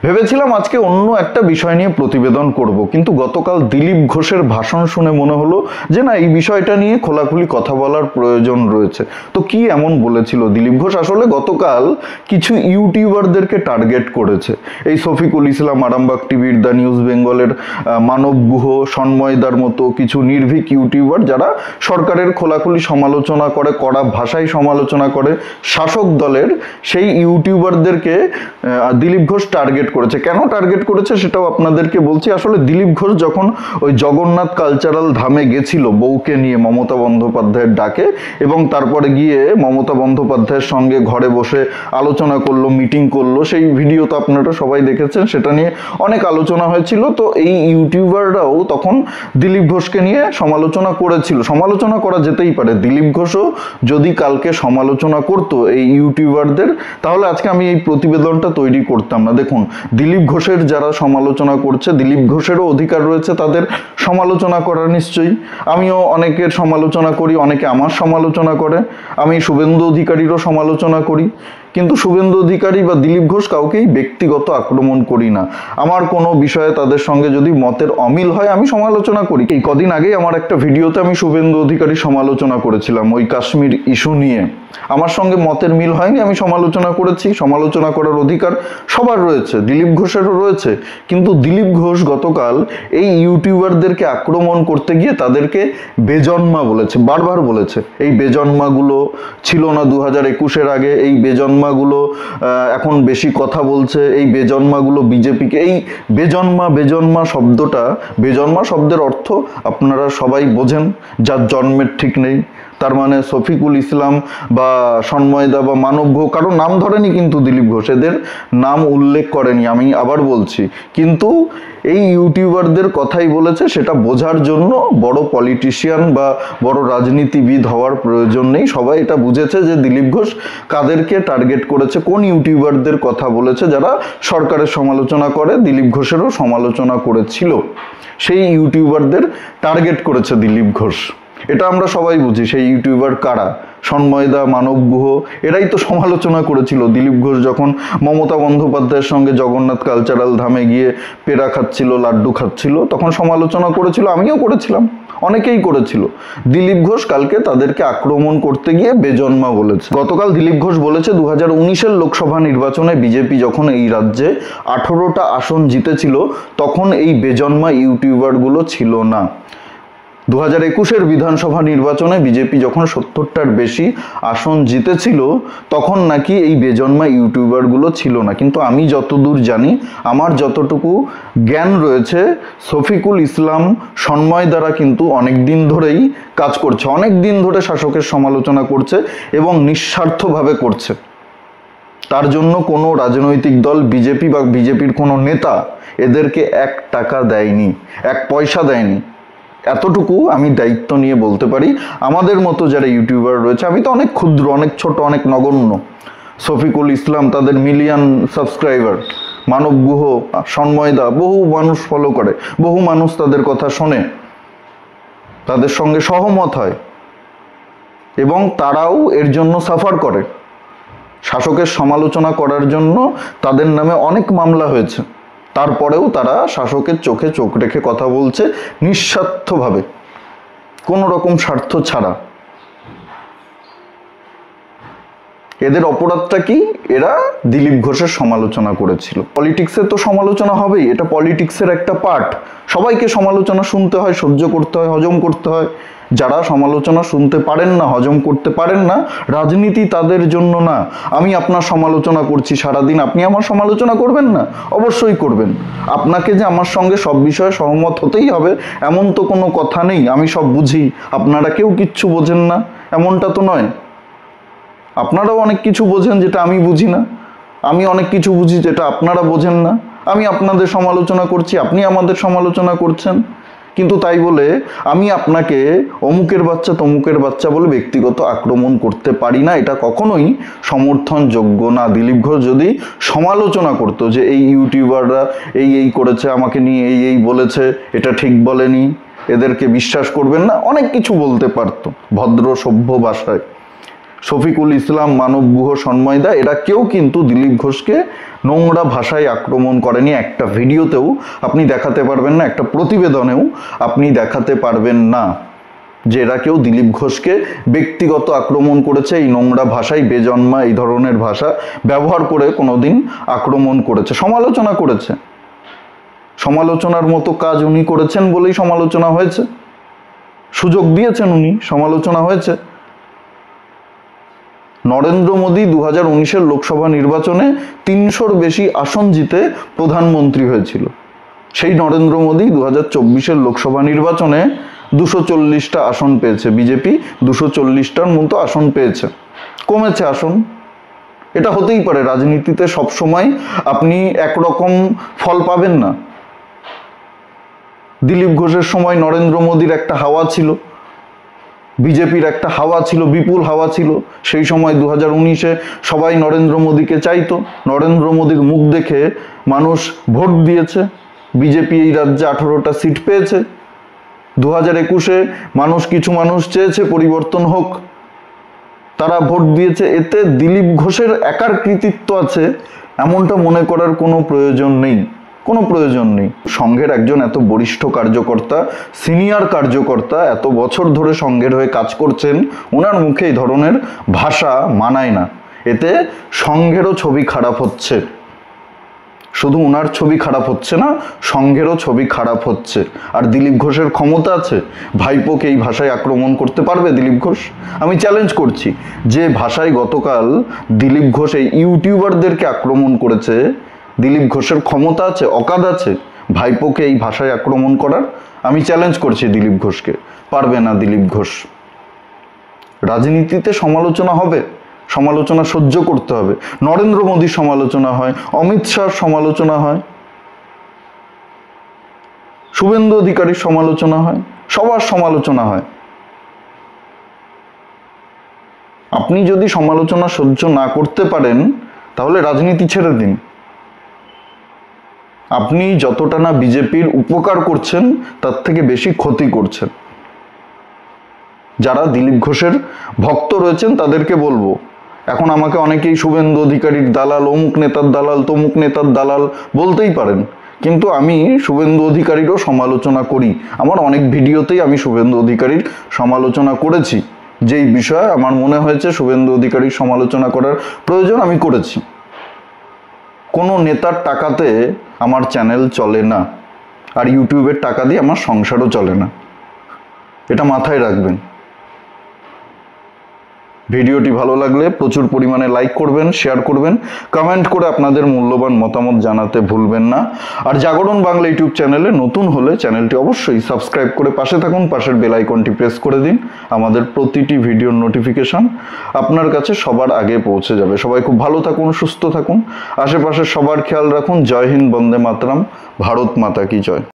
ভেবেছিলাম আজকে অন্য একটা বিষয় নিয়ে প্রতিবেদন করব, কিন্তু গতকাল দিলীপ ঘোষের ভাষণ শুনে মনে হলো যে না, এই বিষয়টা নিয়ে খোলাখুলি কথা বলার প্রয়োজন রয়েছে। তো কি এমন বলেছিল দিলীপ ঘোষ? আসলে গতকাল কিছু ইউটিউবারদেরকে টার্গেট করেছে। এই শফিকুল ইসলাম, আরামবাগ টিভির, দ্য নিউজ বেঙ্গলের মানব গুহ, সন্ময়দার মতো কিছু নির্ভীক ইউটিউবার যারা সরকারের খোলাখুলি সমালোচনা করে, কড়া ভাষায় সমালোচনা করে শাসক দলের, সেই ইউটিউবারদেরকে দিলীপ ঘোষ টার্গেট করেছে। কেন টার্গেট করেছে সেটাও আপনাদেরকে বলছি। আসলে দিলীপ ঘোষ যখন ওই জগন্নাথ কালচারাল ধামে গেছিল বউকে নিয়ে মমতা বন্দ্যোপাধ্যায়ের ডাকে, এবং তারপরে গিয়ে মমতা বন্দ্যোপাধ্যায়ের সঙ্গে ঘরে বসে আলোচনা করলো, মিটিং করলো, সেই ভিডিও তো আপনারা সবাই দেখেছেন, সেটা নিয়ে অনেক আলোচনা হয়েছিল। তো এই ইউটিউবাররাও তখন দিলীপ ঘোষকে নিয়ে সমালোচনা করেছিল। সমালোচনা করা যেতেই পারে, দিলীপ ঘোষও যদি কালকে সমালোচনা করতো এই ইউটিউবারদের, তাহলে আজকে আমি এই প্রতিবেদনটা তৈরি করতাম না। দেখুন, দিলীপ ঘোষের যারা সমালোচনা করছে, দিলীপ ঘোষেরও অধিকার রয়েছে তাদের সমালোচনা করার, নিশ্চয়ই। আমিও অনেকের সমালোচনা করি, অনেকে আমার সমালোচনা করে। আমি শুভেন্দু অধিকারীরও সমালোচনা করি, কিন্তু শুভেন্দু অধিকারী বা দিলীপ ঘোষ কাউকেই ব্যক্তিগত আক্রমণ করি না। আমার কোনো বিষয়ে তাদের সঙ্গে যদি মতের অমিল হয় আমি সমালোচনা করি। এই কদিন আগেই আমার একটা ভিডিওতে আমি শুভেন্দু অধিকারী সমালোচনা করেছিলাম ওই কাশ্মীর ইস্যু নিয়ে। আমার সঙ্গে মতের মিল হয়নি, আমি সমালোচনা করেছি। সমালোচনা করার অধিকার সবার রয়েছে, দিলীপ ঘোষেরও রয়েছে। কিন্তু দিলীপ ঘোষ গতকাল এই ইউটিউবারদেরকে আক্রমণ করতে গিয়ে তাদেরকে বেজন্মা বলেছে, বারবার বলেছে। এই বেজন্মাগুলো ছিল না 2021-এর আগে, এই বেজন্মাগুলো এখন বেশি কথা বলছে, এই বেজন্মাগুলো বিজেপিকে, এই বেজন্মা শব্দটা, বেজন্মা শব্দের অর্থ আপনারা সবাই বোঝেন, যার জন্মের ঠিক নেই। তার মানে শফিকুল ইসলাম বা সন্ময়দা বা মানব ঘোষ কারো নাম ধরেনি কিন্তু দিলীপ ঘোষ, এদের নাম উল্লেখ করেনি, আমি আবার বলছি। কিন্তু এই ইউটিউবারদের কথাই বলেছে, সেটা বোঝার জন্য বড় পলিটিশিয়ান বা বড় রাজনীতিবিদ হওয়ার প্রয়োজন নেই। সবাই এটা বুঝেছে যে দিলীপ ঘোষ কাদেরকে টার্গেট করেছে, কোন ইউটিউবারদের কথা বলেছে যারা সরকারের সমালোচনা করে। দিলীপ ঘোষেরও সমালোচনা করেছিল, সেই ইউটিউবারদের টার্গেট করেছে দিলীপ ঘোষ। এটা আমরা সবাই বুঝি। সেই ইউটিউবার কারা? সন্ময়দা, মানব গুহ, এরাই তো সমালোচনা করেছিল দিলীপ ঘোষ যখন মমতা বন্দ্যোপাধ্যায়ের সঙ্গে জগন্নাথ কালচারাল ধামে গিয়ে পেড়া খাচ্ছিল, লাড্ডু খাচ্ছিল, তখন সমালোচনা করেছিল, আমিও করেছিলাম, অনেকেই করেছিল। দিলীপ ঘোষ কালকে তাদেরকে আক্রমণ করতে গিয়ে বেজন্মা বলেছে। গতকাল দিলীপ ঘোষ বলেছে 2019-এর লোকসভা নির্বাচনে বিজেপি যখন এই রাজ্যে 18টা আসন জিতেছিল, তখন এই বেজন্মা ইউটিউবারগুলো ছিল না। 2021-এর বিধানসভা নির্বাচনে বিজেপি যখন 70টার বেশি আসন জিতেছিল, তখন নাকি এই বেজন্মা ইউটিউবারগুলো ছিল না। কিন্তু আমি যতদূর জানি, আমার যতটুকু জ্ঞান রয়েছে, শফিকুল ইসলাম, সন্ময় দ্বারা কিন্তু অনেক দিন ধরেই কাজ করছে, অনেক দিন ধরে শাসকের সমালোচনা করছে এবং নিঃস্বার্থভাবে করছে। তার জন্য কোনো রাজনৈতিক দল, বিজেপি বা বিজেপির কোনো নেতা এদেরকে 1 টাকা দেয়নি, 1 পয়সা দেয়নি। এতটুকু আমি দায়িত্ব নিয়ে বলতে পারি। আমাদের মতো যারা ইউটিউবার রয়েছে, আমি তো অনেক ক্ষুদ্র, অনেক ছোট, অনেক নগণ্য। শফিকুল ইসলাম, তাদের মিলিয়ন সাবস্ক্রাইবার, মানব গুহ, সন্ময়দা, বহু মানুষ ফলো করে, বহু মানুষ তাদের কথা শোনে, তাদের সঙ্গে সহমত হয়, এবং তারাও এর জন্য সাফার করে। শাসকের সমালোচনা করার জন্য তাদের নামে অনেক মামলা হয়েছে, তারপরেও তারা শাসকের চোখে চোখ রেখে কথা বলছে নিঃস্বার্থভাবে, কোনো রকম স্বার্থ ছাড়া। এদের অপরাধটা কি? এরা দিলীপ ঘোষের সমালোচনা করেছিল। পলিটিক্সে তো সমালোচনা হবেই, এটা পলিটিক্সের একটা পার্ট। সবাইকে সমালোচনা শুনতে হয়, সহ্য করতে হয়, হজম করতে হয়। যারা সমালোচনা শুনতে পারেন না, হজম করতে পারেন না, রাজনীতি তাদের জন্য না। আমি আপনার সমালোচনা করছি সারাদিন, আপনি আমার সমালোচনা করবেন না? অবশ্যই করবেন। আপনাকে যে আমার সঙ্গে সব বিষয়ে সহমত হতেই হবে এমন তো কোনো কথা নেই। আমি সব বুঝি, আপনারা কেউ কিচ্ছু বোঝেন না এমনটা তো নয়। আপনারাও অনেক কিছু বোঝেন যেটা আমি বুঝি না, আমি অনেক কিছু বুঝি যেটা আপনারা বোঝেন না। আমি আপনাদের সমালোচনা করছি, আপনি আমাদের সমালোচনা করছেন, কিন্তু তাই বলে আমি আপনাকে অমুকের বাচ্চা তমুকের বাচ্চা বলে ব্যক্তিগত আক্রমণ করতে পারি না। এটা কখনোই সমর্থনযোগ্য না। দিলীপ ঘোষ যদি সমালোচনা করতো যে এই ইউটিউবাররা এই করেছে, আমাকে নিয়ে এই বলেছে, এটা ঠিক বলেনি, এদেরকে বিশ্বাস করবেন না, অনেক কিছু বলতে পারতো ভদ্র সভ্য ভাষায়। শফিকুল ইসলাম, মানব গুহ, সন্ময় দা, এরা কেউ কিন্তু দিলীপ ঘোষকে নোংরা ভাষায় আক্রমণ করেনি। একটা ভিডিওতেও আপনি দেখাতে পারবেন না, একটা প্রতিবেদনেও আপনি দেখাতে পারবেন না যে এরা কেউ দিলীপ ঘোষকে ব্যক্তিগত আক্রমণ করেছে, এই নোংরা ভাষায়, বেজন্মা এই ধরনের ভাষা ব্যবহার করে কোনোদিন আক্রমণ করেছে। সমালোচনা করেছে, সমালোচনার মতো কাজ উনি করেছেন বলেই সমালোচনা হয়েছে, সুযোগ দিয়েছেন উনি, সমালোচনা হয়েছে। নরেন্দ্র মোদী 2019-এর লোকসভা নির্বাচনে 300-র বেশি আসন জিতে প্রধানমন্ত্রী হয়েছিল। সেই নরেন্দ্র মোদী 2024-এর লোকসভা নির্বাচনে 240টা আসন পেয়েছে, বিজেপি 240টার মতো আসন পেয়েছে, কমেছে আসন। এটা হতেই পারে, রাজনীতিতে সবসময় আপনি একরকম ফল পাবেন না। দিলীপ ঘোষের সময় নরেন্দ্র মোদীর একটা হাওয়া ছিল, বিজেপির একটা হাওয়া ছিল, বিপুল হাওয়া ছিল। সেই সময় 2019-এ সবাই নরেন্দ্র মোদীকে চাইতো, নরেন্দ্র মোদীর মুখ দেখে মানুষ ভোট দিয়েছে, বিজেপি এই রাজ্যে 18টা সিট পেয়েছে। 2021-এ কিছু মানুষ চেয়েছে পরিবর্তন হোক, তারা ভোট দিয়েছে। এতে দিলীপ ঘোষের একার কৃতিত্ব আছে এমনটা মনে করার কোনো প্রয়োজন নেই, কোনো প্রয়োজন নেই। সংঘের একজন এত বরিষ্ঠ কার্যকর্তা, সিনিয়র কার্যকর্তা, এত বছর ধরে সংঘের হয়ে কাজ করছেন, ওনার মুখে এই ধরনের ভাষা মানায় না। এতে সংঘেরও ছবি খারাপ হচ্ছে, শুধু ওনার ছবি খারাপ হচ্ছে না, সংঘেরও ছবি খারাপ হচ্ছে। আর দিলীপ ঘোষের ক্ষমতা আছে, ভাইপোকে এই ভাষায় আক্রমণ করতে পারবে দিলীপ ঘোষ? আমি চ্যালেঞ্জ করছি, যে ভাষায় গতকাল দিলীপ ঘোষ এই ইউটিউবারদেরকে আক্রমণ করেছে, দিলীপ ঘোষের ক্ষমতা আছে, অকাদ আছে ভাইপোকে এই ভাষায় আক্রমণ করার? আমি চ্যালেঞ্জ করছি দিলীপ ঘোষকে, পারবে না দিলীপ ঘোষ। রাজনীতিতে সমালোচনা হবে, সমালোচনা সহ্য করতে হবে। নরেন্দ্র মোদীর সমালোচনা হয়, অমিত শাহর সমালোচনা হয়, শুভেন্দু অধিকারীর সমালোচনা হয়, সবার সমালোচনা হয়। আপনি যদি সমালোচনা সহ্য না করতে পারেন তাহলে রাজনীতি ছেড়ে দিন। আপনি যতটা না বিজেপির উপকার করছেন তার থেকে বেশি ক্ষতি করছেন। যারা দিলীপ ঘোষের ভক্ত রয়েছেন তাদেরকে বলবো, এখন আমাকে অনেকেই শুভেন্দু অধিকারীর দালাল, অমুক নেতার দালাল, তমুক নেতার দালাল বলতেই পারেন, কিন্তু আমি শুভেন্দু অধিকারীরও সমালোচনা করি। আমার অনেক ভিডিওতেই আমি শুভেন্দু অধিকারীর সমালোচনা করেছি, যেই বিষয়ে আমার মনে হয়েছে শুভেন্দু অধিকারীর সমালোচনা করার প্রয়োজন আমি করেছি। কোনো নেতার টাকাতে আমার চ্যানেল চলে না, আর ইউটিউবের টাকা দিয়ে আমার সংসারও চলে না, এটা মাথায় রাখবেন। ভিডিওটি ভালো লাগলে প্রচুর পরিমাণে লাইক করবেন, শেয়ার করবেন, কমেন্ট করে আপনাদের মূল্যবান মতামত জানাতে ভুলবেন না। আর জাগরণ বাংলা ইউটিউব চ্যানেলে নতুন হলে চ্যানেলটি অবশ্যই সাবস্ক্রাইব করে পাশে থাকুন, পাশের বেল আইকনটি প্রেস করে দিন। আমাদের প্রতিটি ভিডিওর নোটিফিকেশন আপনার কাছে সবার আগে পৌঁছে যাবে। সবাই খুব ভালো থাকুন, সুস্থ থাকুন, আশেপাশে সবার খেয়াল রাখুন। জয় হিন্দ, বন্দে মাতরম, ভারত মাতা কি জয়।